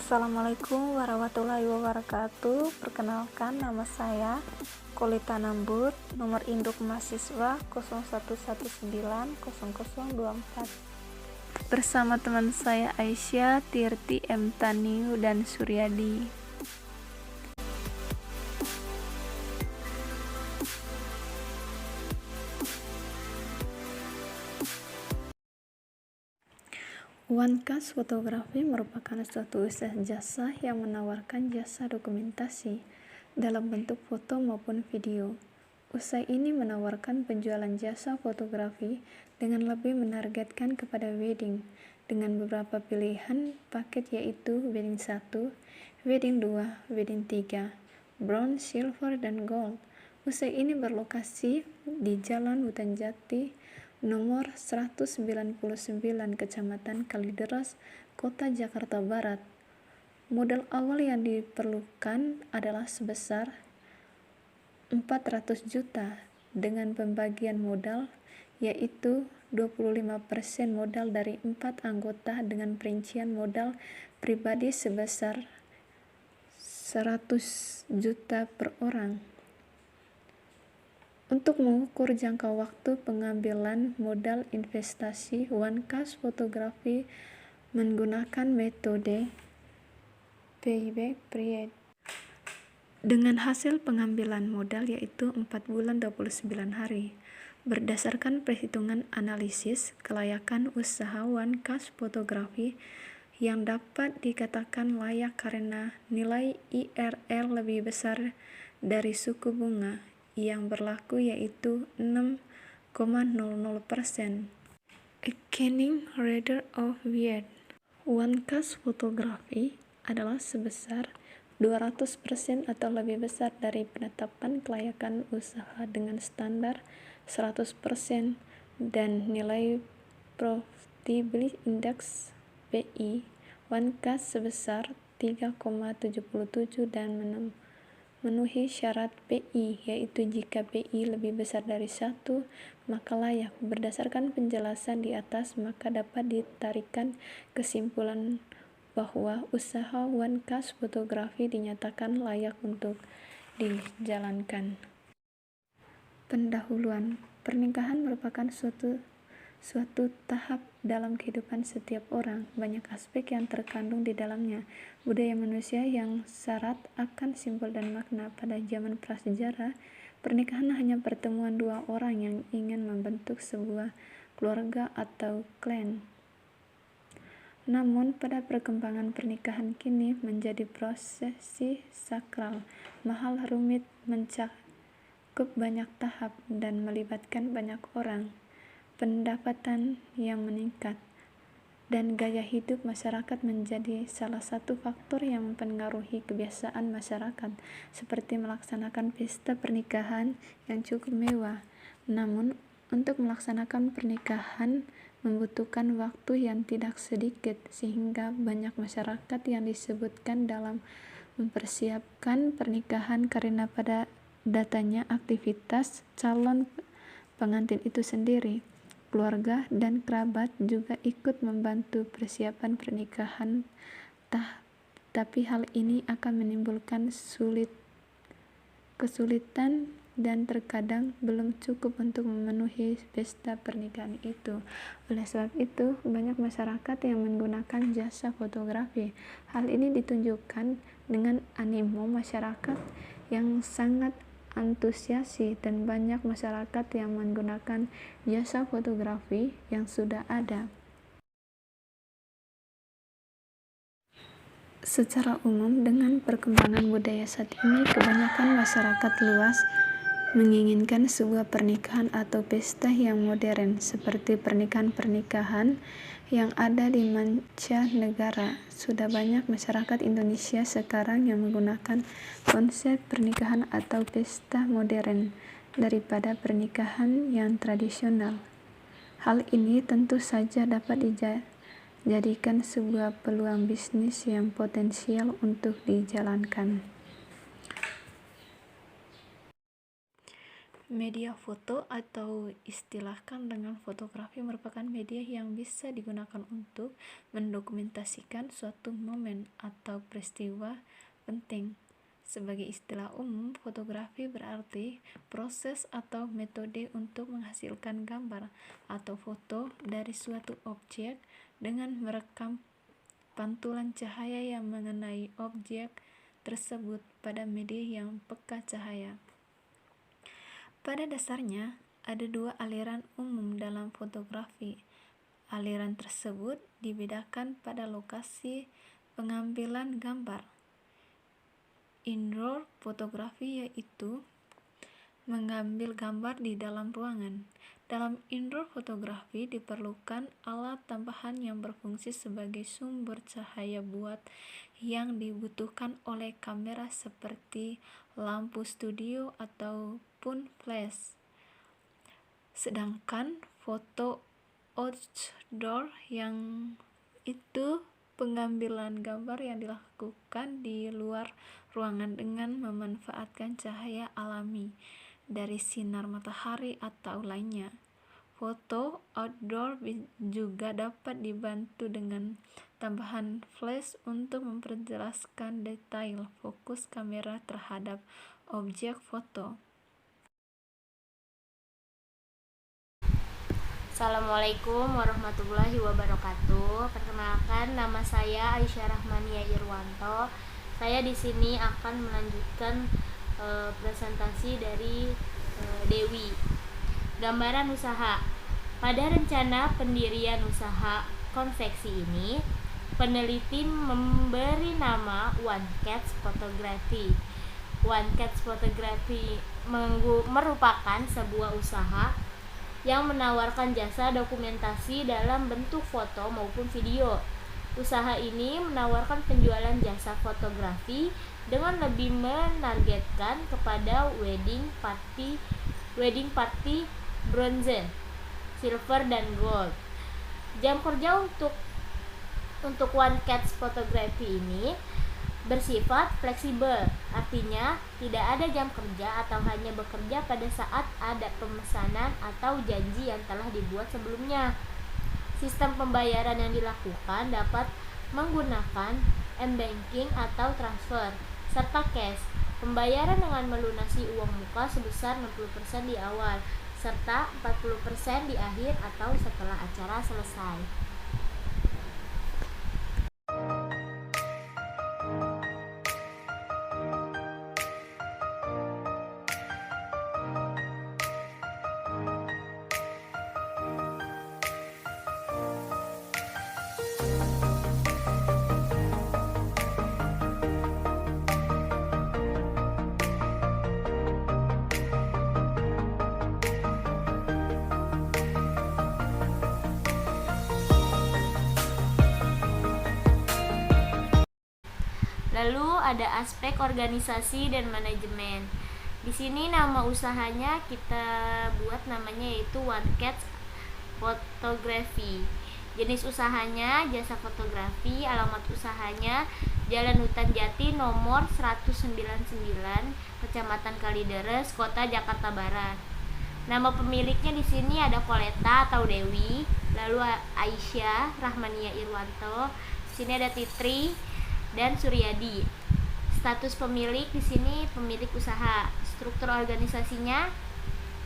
Assalamualaikum warahmatullahi wabarakatuh. Perkenalkan, nama saya Kolita Nambut, nomor induk mahasiswa 01190024. Bersama teman saya Aisyah, Tirti, M. Taniu, dan Suryadi. OneCast Fotografi merupakan suatu usaha jasa yang menawarkan jasa dokumentasi dalam bentuk foto maupun video. Usaha ini menawarkan penjualan jasa fotografi dengan lebih menargetkan kepada wedding dengan beberapa pilihan paket, yaitu wedding 1, wedding 2, wedding 3, bronze, silver, dan gold. Usaha ini berlokasi di Jalan Hutan Jati nomor 199, Kecamatan Kalideres, Kota Jakarta Barat. Modal awal yang diperlukan adalah sebesar 400 juta dengan pembagian modal, yaitu 25% modal dari 4 anggota dengan perincian modal pribadi sebesar 100 juta per orang. Untuk mengukur jangka waktu pengambilan modal investasi, OneCast Fotografi menggunakan metode payback period dengan hasil pengambilan modal yaitu 4 bulan 29 hari. Berdasarkan perhitungan analisis kelayakan usaha OneCast Fotografi yang dapat dikatakan layak karena nilai IRR lebih besar dari suku bunga yang berlaku, yaitu 6,00%. Accounting rate of yield OneCast Fotografi adalah sebesar 200% atau lebih besar dari penetapan kelayakan usaha dengan standar 100% dan nilai Profitability Index PI OneCast sebesar 3,77 dan memenuhi syarat PI, yaitu jika PI lebih besar dari 1, maka layak. Berdasarkan penjelasan di atas, maka dapat ditarikan kesimpulan bahwa usaha OneCast Fotografi dinyatakan layak untuk dijalankan. Pendahuluan. Pernikahan merupakan suatu tahap dalam kehidupan setiap orang. Banyak aspek yang terkandung di dalamnya. Budaya manusia yang syarat akan simbol dan makna. Pada zaman prasejarah, pernikahan hanya pertemuan dua orang yang ingin membentuk sebuah keluarga atau klan. Namun, pada perkembangan pernikahan kini menjadi prosesi sakral, mahal, rumit, mencakup banyak tahap, dan melibatkan banyak orang. Pendapatan yang meningkat dan gaya hidup masyarakat menjadi salah satu faktor yang mempengaruhi kebiasaan masyarakat, seperti melaksanakan pesta pernikahan yang cukup mewah. Namun, untuk melaksanakan pernikahan membutuhkan waktu yang tidak sedikit, sehingga banyak masyarakat yang disebutkan dalam mempersiapkan pernikahan karena pada datanya aktivitas calon pengantin itu sendiri. Keluarga dan kerabat juga ikut membantu persiapan pernikahan, tapi hal ini akan menimbulkan kesulitan dan terkadang belum cukup untuk memenuhi pesta pernikahan itu. Oleh sebab itu, banyak masyarakat yang menggunakan jasa fotografi. Hal ini ditunjukkan dengan animo masyarakat yang sangat antusiasi dan banyak masyarakat yang menggunakan jasa fotografi yang sudah ada. Secara umum, dengan perkembangan budaya saat ini, kebanyakan masyarakat luas menginginkan sebuah pernikahan atau pesta yang modern, seperti pernikahan-pernikahan yang ada di mancanegara. Sudah banyak masyarakat Indonesia sekarang yang menggunakan konsep pernikahan atau pesta modern daripada pernikahan yang tradisional. Hal ini tentu saja dapat dijadikan sebuah peluang bisnis yang potensial untuk dijalankan. Media foto atau istilahkan dengan fotografi merupakan media yang bisa digunakan untuk mendokumentasikan suatu momen atau peristiwa penting. Sebagai istilah umum, fotografi berarti proses atau metode untuk menghasilkan gambar atau foto dari suatu objek dengan merekam pantulan cahaya yang mengenai objek tersebut pada media yang peka cahaya. Pada dasarnya, ada dua aliran umum dalam fotografi. Aliran tersebut dibedakan pada lokasi pengambilan gambar. Indoor fotografi yaitu mengambil gambar di dalam ruangan. Dalam indoor fotografi diperlukan alat tambahan yang berfungsi sebagai sumber cahaya buat yang dibutuhkan oleh kamera seperti lampu studio ataupun flash. Sedangkan foto outdoor yang itu pengambilan gambar yang dilakukan di luar ruangan dengan memanfaatkan cahaya alami dari sinar matahari atau lainnya. Foto outdoor juga dapat dibantu dengan tambahan flash untuk memperjelaskan detail fokus kamera terhadap objek foto. Assalamualaikum warahmatullahi wabarakatuh. Perkenalkan, nama saya Aisyah Rahmania Irwanto. Saya di sini akan melanjutkan presentasi dari Dewi. Gambaran usaha. Pada rencana pendirian usaha konveksi ini, peneliti memberi nama One Cats Photography. One Cats Photography merupakan sebuah usaha yang menawarkan jasa dokumentasi dalam bentuk foto maupun video. Usaha ini menawarkan penjualan jasa fotografi dengan lebih menargetkan kepada wedding party bronze, silver dan gold. Jam kerja untuk One Cats Photography ini bersifat fleksibel, artinya tidak ada jam kerja atau hanya bekerja pada saat ada pemesanan atau janji yang telah dibuat sebelumnya. Sistem pembayaran yang dilakukan dapat menggunakan m-banking atau transfer, serta cash. Pembayaran dengan melunasi uang muka sebesar 60% di awal, serta 40% di akhir atau setelah acara selesai. Lalu ada aspek organisasi dan manajemen. Di sini nama usahanya kita buat namanya yaitu One Cats Photography. Jenis usahanya jasa fotografi, alamat usahanya Jalan Hutan Jati nomor 199, Kecamatan Kalideres, Kota Jakarta Barat. Nama pemiliknya di sini ada Koleta atau Dewi, lalu Aisyah Rahmania Irwanto. Di sini ada Titri dan Suryadi. Status pemilik di sini pemilik usaha. Struktur organisasinya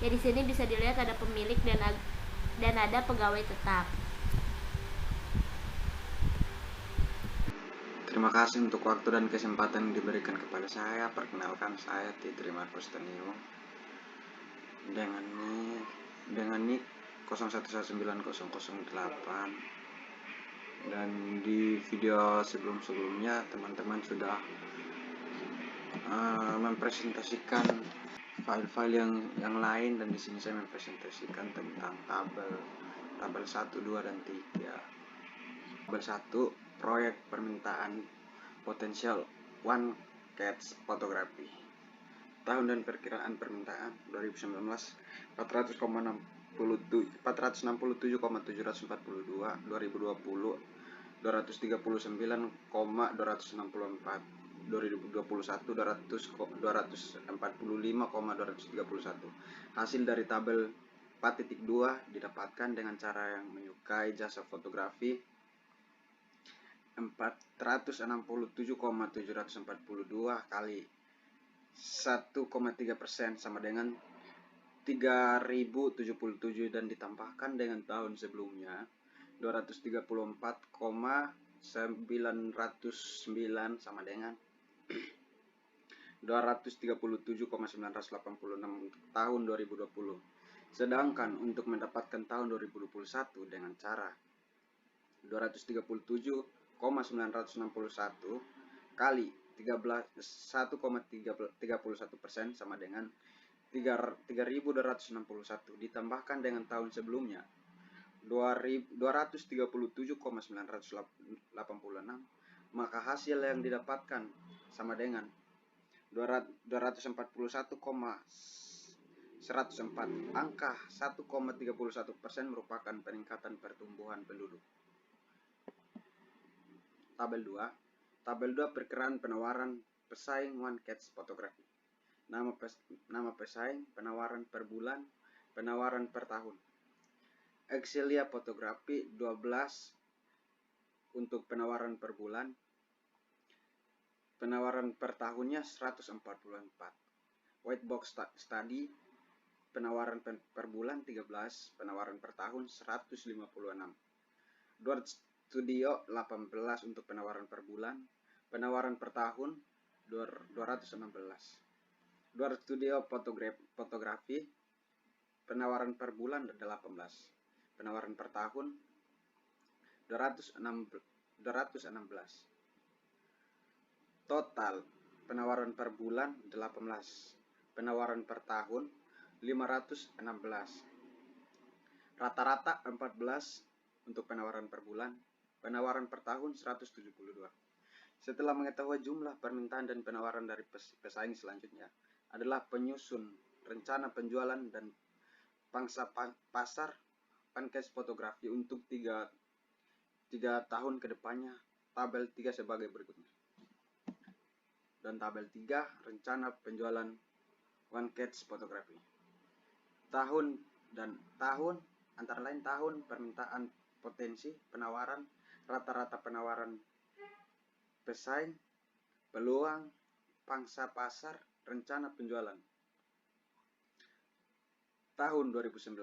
ya di sini bisa dilihat ada pemilik dan ada pegawai tetap. Terima kasih untuk waktu dan kesempatan yang diberikan kepada saya. Perkenalkan, saya Titri Markus Tanio dengan nick 01190008. Dan di video sebelumnya teman-teman sudah mempresentasikan file-file yang lain, dan di sini saya mempresentasikan tentang tabel 1, 2 dan 3. Tabel 1, proyek permintaan potensial One Cats Photography. Tahun dan perkiraan permintaan 2019 467,742, 2020 239,264, 2021 245,231. Hasil dari tabel 4.2 didapatkan dengan cara yang menyukai jasa fotografi 467,742 kali 1,3% sama dengan 3077 dan ditambahkan dengan tahun sebelumnya 234,909 sama dengan 237,986 untuk tahun 2020. Sedangkan untuk mendapatkan tahun 2021 dengan cara 237,961 kali 1,31% sama dengan 3.261 ditambahkan dengan tahun sebelumnya 237,986, maka hasil yang didapatkan sama dengan 241,104. Angka 1,31% merupakan peningkatan pertumbuhan penduduk. Tabel 2. Tabel 2 perkiraan penawaran pesaing One Catch Photography. Nama pesaing, penawaran per bulan, penawaran per tahun. Excelia Photography 12 untuk penawaran per bulan, penawaran per tahunnya 144. White Box Study penawaran per bulan 13, penawaran per tahun 156. Dwarf Studio 18 untuk penawaran per bulan, penawaran per tahun 216. Dwarf Studio Fotografi penawaran per bulan 18, penawaran per tahun 216. Total penawaran per bulan 18, penawaran per tahun 516. Rata-rata 14 untuk penawaran per bulan, penawaran per tahun 172. Setelah mengetahui jumlah permintaan dan penawaran dari pesaing selanjutnya adalah penyusun rencana penjualan dan pangsa pasar One Catch Photography untuk 3 tahun ke depannya. Tabel 3 sebagai berikutnya. Dan tabel 3 rencana penjualan One Catch Photography. Tahun antara lain tahun, permintaan, potensi penawaran, rata-rata penawaran pesaing, peluang, pangsa pasar, rencana penjualan. Tahun 2019,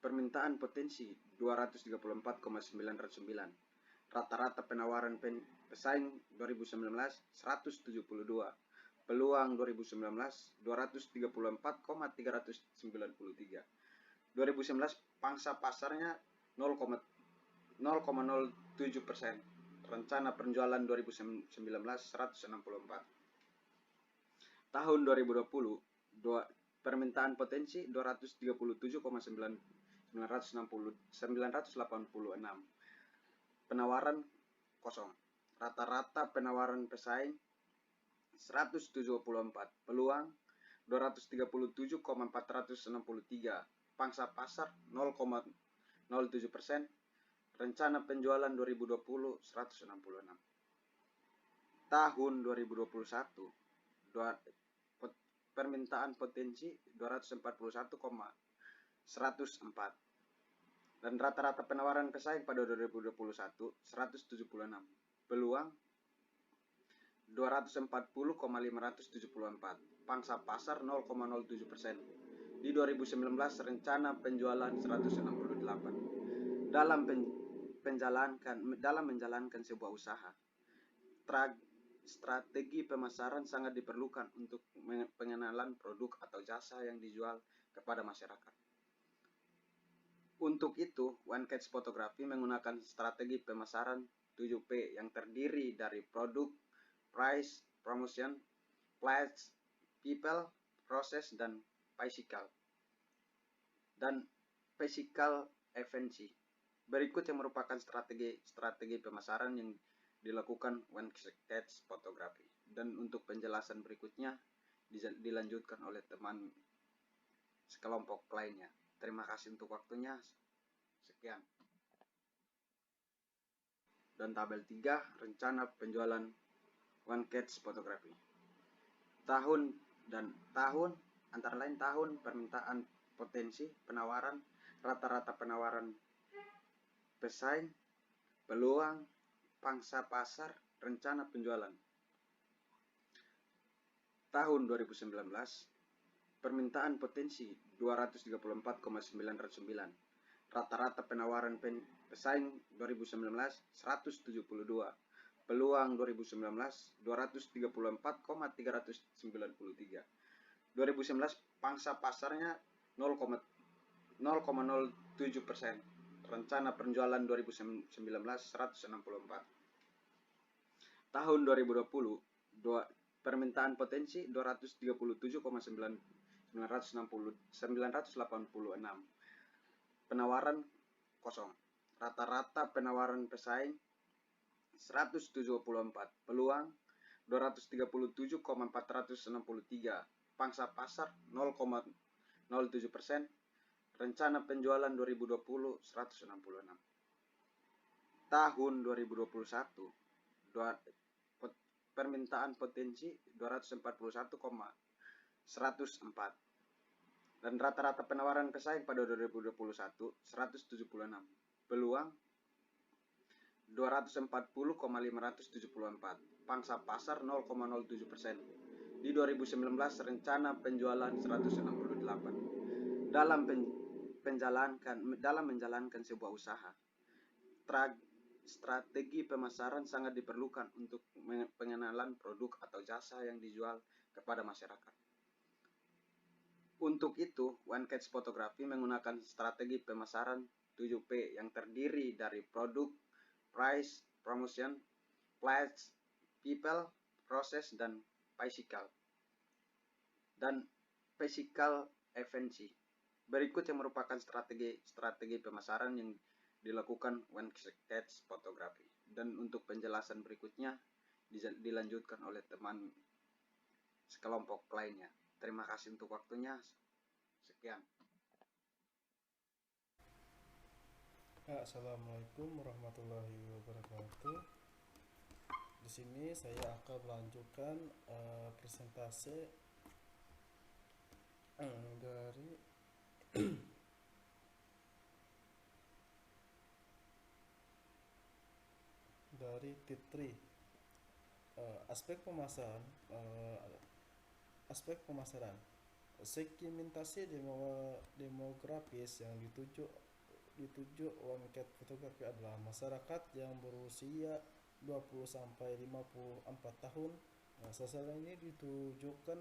permintaan potensi 234,909. Rata-rata penawaran pesaing 2019 172. Peluang 2019 234,393. 2019 pangsa pasarnya 0,07%. Rencana penjualan 2019 164. Tahun 2020 permintaan potensi 237,986. Penawaran kosong. Rata-rata penawaran pesaing 174. Peluang 237,463. Pangsa pasar 0,07%. Rencana penjualan 2020 166. Tahun 2021 permintaan potensi 241,104. Dan rata-rata penawaran pesaing pada 2021 176. Peluang 240,574. Pangsa pasar 0,07%. Di 2019 rencana penjualan 168. Dalam menjalankan sebuah usaha, strategi pemasaran sangat diperlukan untuk pengenalan produk atau jasa yang dijual kepada masyarakat. Untuk itu, One Catch Photography menggunakan strategi pemasaran 7P yang terdiri dari produk, price, promotion, place, people, process, dan physical efficiency. Berikut yang merupakan strategi pemasaran yang dilakukan One Catch Photography. Dan untuk penjelasan berikutnya dilanjutkan oleh teman sekelompok lainnya. Terima kasih untuk waktunya. Sekian. Dan tabel 3 rencana penjualan One Catch Photography. Tahun antara lain tahun, permintaan, potensi, penawaran, rata-rata penawaran pesaing, peluang, pangsa pasar, rencana penjualan. Tahun 2019, permintaan potensi 234,909. Rata-rata penawaran pesaing 2019 172. Peluang 2019 234,393. 2019 pangsa pasarnya 0,07%. Rencana penjualan 2019 164. Tahun 2020 permintaan potensi 237,986. Penawaran kosong. Rata-rata penawaran pesaing 174. Peluang 237,463. Pangsa pasar 0,07%. Rencana penjualan 2020 166. Tahun 2021 permintaan potensi 241,104. Dan rata-rata penawaran pesaing pada 2021 176. Peluang 240,574. Pangsa pasar 0,07%. Di 2019 rencana penjualan 168. Dalam menjalankan sebuah usaha, strategi pemasaran sangat diperlukan untuk pengenalan produk atau jasa yang dijual kepada masyarakat. Untuk itu, One Catch Photography menggunakan strategi pemasaran 7P yang terdiri dari produk, price, promotion, place, people, process, dan physical efficiency. Berikut yang merupakan strategi pemasaran yang dilakukan One Catch Photography. Dan untuk penjelasan berikutnya dilanjutkan oleh teman sekelompok lainnya. Terima kasih untuk waktunya. Sekian. Assalamualaikum warahmatullahi wabarakatuh. Di sini saya akan melanjutkan presentasi dari T3. Aspek pemasaran segmentasi demografis yang dituju One Catch Photography adalah masyarakat yang berusia 20-54 tahun. Sasaran ini ditujukan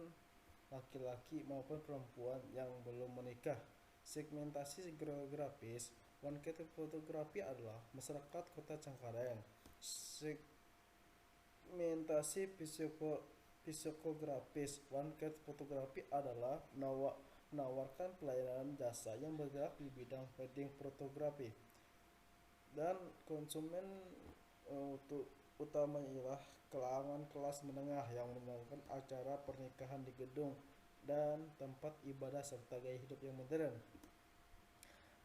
laki-laki maupun perempuan yang belum menikah. Segmentasi geografis One Catch Photography adalah masyarakat Kota Cengkareng. Segmentasi psikografis One Catch Photography adalah menawarkan pelayanan jasa yang bergerak di bidang wedding fotografi, dan konsumen utamanya ialah kalangan kelas menengah yang menyenangkan acara pernikahan di gedung dan tempat ibadah serta gaya hidup yang modern.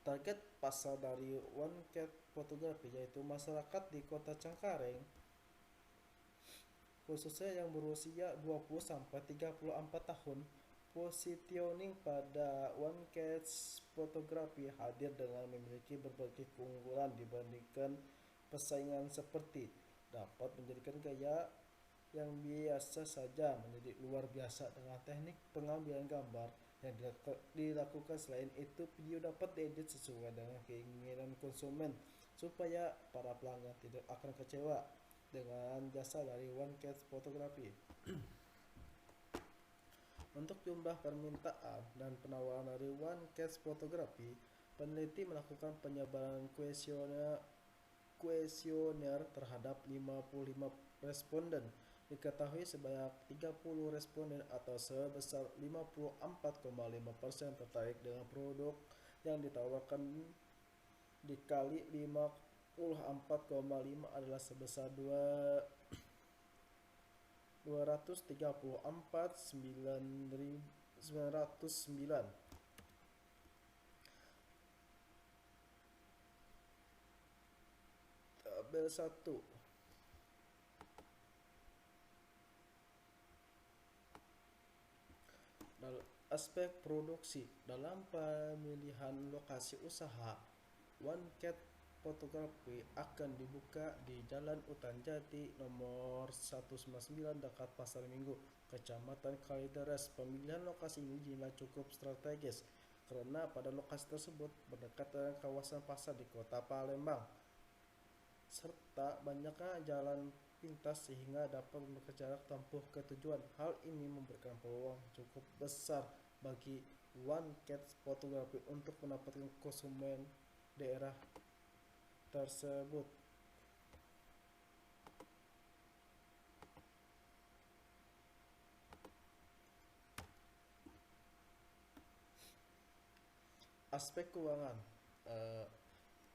Target pasar dari One Catch Photography yaitu masyarakat di Kota Cengkareng, khususnya yang berusia 20-34 tahun. Positioning pada One Catch Photography hadir dengan memiliki berbagai keunggulan dibandingkan persaingan seperti dapat menjadikan gaya yang biasa saja menjadi luar biasa dengan teknik pengambilan gambar yang dilakukan. Selain itu, video dapat diedit sesuai dengan keinginan konsumen supaya para pelanggan tidak akan kecewa dengan jasa dari One Catch Photography. Untuk jumlah permintaan dan penawaran dari One Catch Photography, peneliti melakukan penyebaran kuesioner terhadap 55 responden. Diketahui sebanyak 30 responden atau sebesar 54,5% tertarik dengan produk yang ditawarkan, dikali 54,5 adalah sebesar 234.909. Tabel 1. Aspek produksi dalam pemilihan lokasi usaha, One Cat Fotografi akan dibuka di Jalan Utan Jati nomor 199 dekat Pasar Minggu, Kecamatan Kalideres. Pemilihan lokasi ini dinilai cukup strategis karena pada lokasi tersebut berdekatan dengan kawasan pasar di Kota Palembang serta banyaknya jalan pintas sehingga dapat memberikan jarak tempuh ke tujuan. Hal ini memberikan peluang cukup besar bagi One Cat Fotografi untuk mendapatkan konsumen daerah tersebut. Aspek keuangan,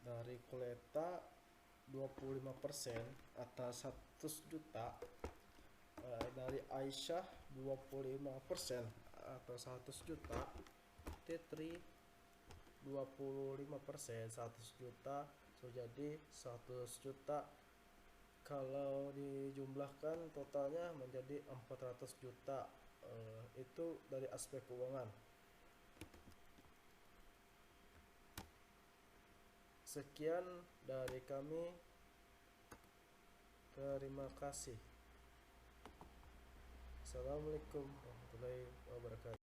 dari Koleta 25% atas 100 juta, dari Aisyah 25% atau 100 juta, Tetri 25% 100 juta, so jadi 100 juta. Kalau dijumlahkan totalnya menjadi 400 juta. Itu dari aspek keuangan. Sekian dari kami. Terima kasih. Assalamualaikum warahmatullahi wabarakatuh.